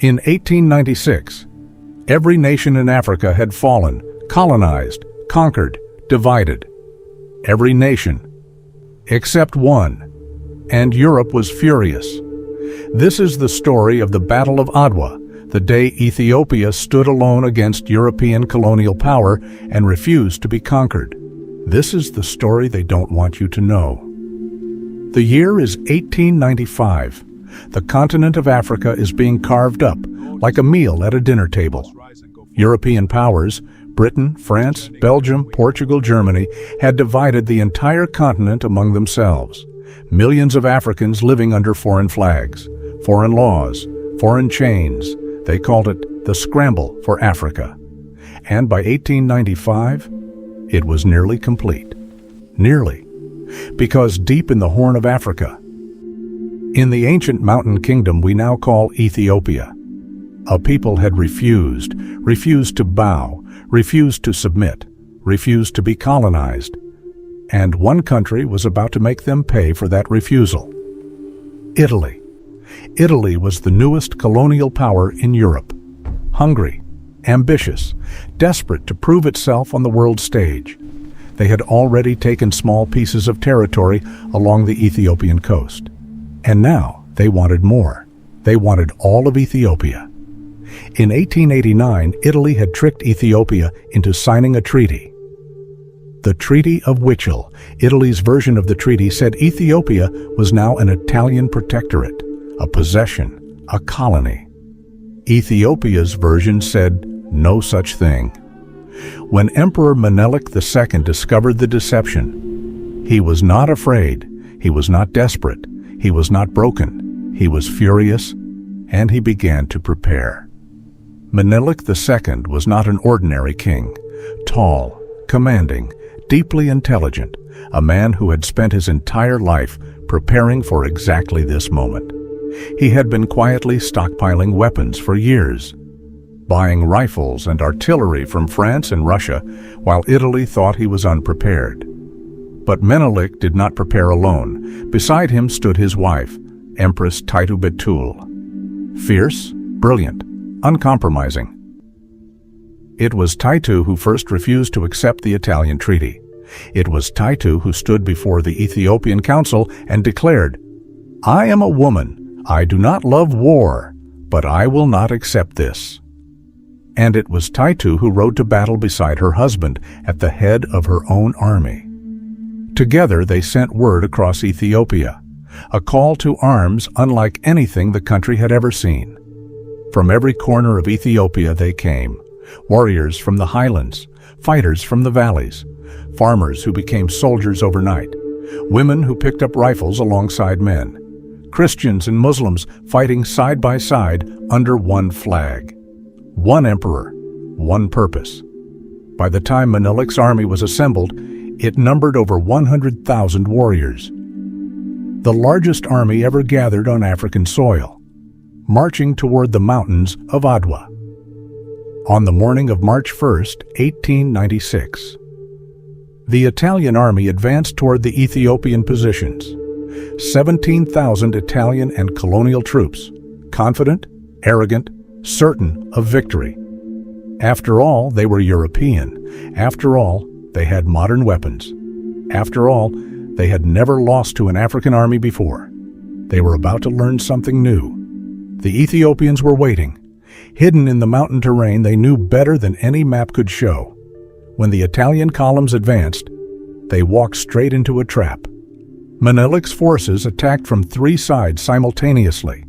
In 1896, every nation in Africa had fallen, colonized, conquered, divided. Every nation, except one, and Europe was furious. This is the story of the Battle of Adwa, the day Ethiopia stood alone against European colonial power and refused to be conquered. This is the story they don't want you to know. The year is 1895. The continent of Africa is being carved up like a meal at a dinner table. European powers, Britain, France, Belgium, Portugal, Germany, had divided the entire continent among themselves. Millions of Africans living under foreign flags, foreign laws, foreign chains. They called it the Scramble for Africa. And by 1895, it was nearly complete. Nearly. Because deep in the Horn of Africa, in the ancient mountain kingdom we now call Ethiopia, a people had refused to bow, refused to submit, refused to be colonized. And one country was about to make them pay for that refusal. Italy. Italy was the newest colonial power in Europe. Hungry, ambitious, desperate to prove itself on the world stage. They had already taken small pieces of territory along the Ethiopian coast. And now they wanted more. They wanted all of Ethiopia. In 1889, Italy had tricked Ethiopia into signing a treaty. The Treaty of Wuchale, Italy's version of the treaty, said Ethiopia was now an Italian protectorate, a possession, a colony. Ethiopia's version said no such thing. When Emperor Menelik II discovered the deception, he was not afraid, he was not desperate, he was not broken, he was furious, and he began to prepare. Menelik II was not an ordinary king, tall, commanding, deeply intelligent, a man who had spent his entire life preparing for exactly this moment. He had been quietly stockpiling weapons for years, buying rifles and artillery from France and Russia, while Italy thought he was unprepared. But Menelik did not prepare alone. Beside him stood his wife, Empress Taytu Betul. Fierce, brilliant, uncompromising. It was Taytu who first refused to accept the Italian treaty. It was Taytu who stood before the Ethiopian Council and declared, "I am a woman. I do not love war, but I will not accept this." And it was Taytu who rode to battle beside her husband at the head of her own army. Together they sent word across Ethiopia, a call to arms unlike anything the country had ever seen. From every corner of Ethiopia they came, warriors from the highlands, fighters from the valleys, farmers who became soldiers overnight, women who picked up rifles alongside men, Christians and Muslims fighting side by side under one flag. One emperor, one purpose. By the time Menelik's army was assembled, it numbered over 100,000 warriors. The largest army ever gathered on African soil, marching toward the mountains of Adwa. On the morning of March 1st, 1896, the Italian army advanced toward the Ethiopian positions. 17,000 Italian and colonial troops, confident, arrogant, certain of victory. After all, they were European. After all, they had modern weapons. After all, they had never lost to an African army before. They were about to learn something new. The Ethiopians were waiting. Hidden in the mountain terrain, they knew better than any map could show. When the Italian columns advanced, they walked straight into a trap. Menelik's forces attacked from three sides simultaneously.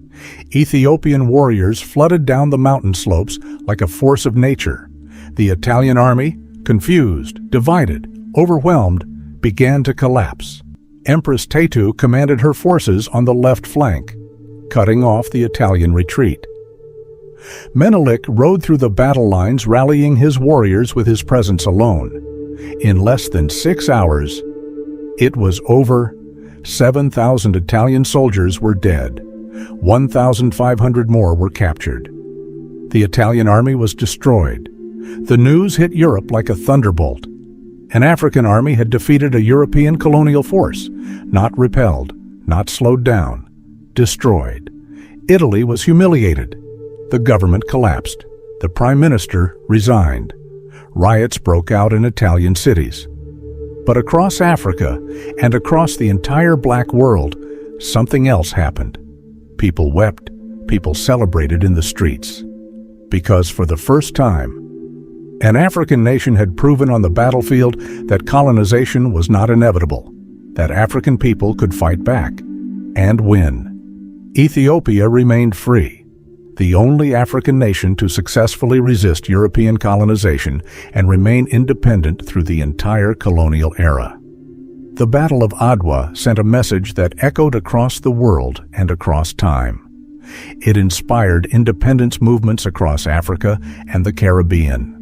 Ethiopian warriors flooded down the mountain slopes like a force of nature. The Italian army, confused, divided, overwhelmed, began to collapse. Empress Taytu commanded her forces on the left flank, cutting off the Italian retreat. Menelik rode through the battle lines, rallying his warriors with his presence alone. In less than 6 hours, it was over. 7,000 Italian soldiers were dead. 1,500 more were captured. The Italian army was destroyed. The news hit Europe like a thunderbolt. An African army had defeated a European colonial force, not repelled, not slowed down, destroyed. Italy was humiliated. The government collapsed. The prime minister resigned. Riots broke out in Italian cities. But across Africa and across the entire black world, something else happened. People wept, people celebrated in the streets. Because for the first time, an African nation had proven on the battlefield that colonization was not inevitable, that African people could fight back and win. Ethiopia remained free, the only African nation to successfully resist European colonization and remain independent through the entire colonial era. The Battle of Adwa sent a message that echoed across the world and across time. It inspired independence movements across Africa and the Caribbean.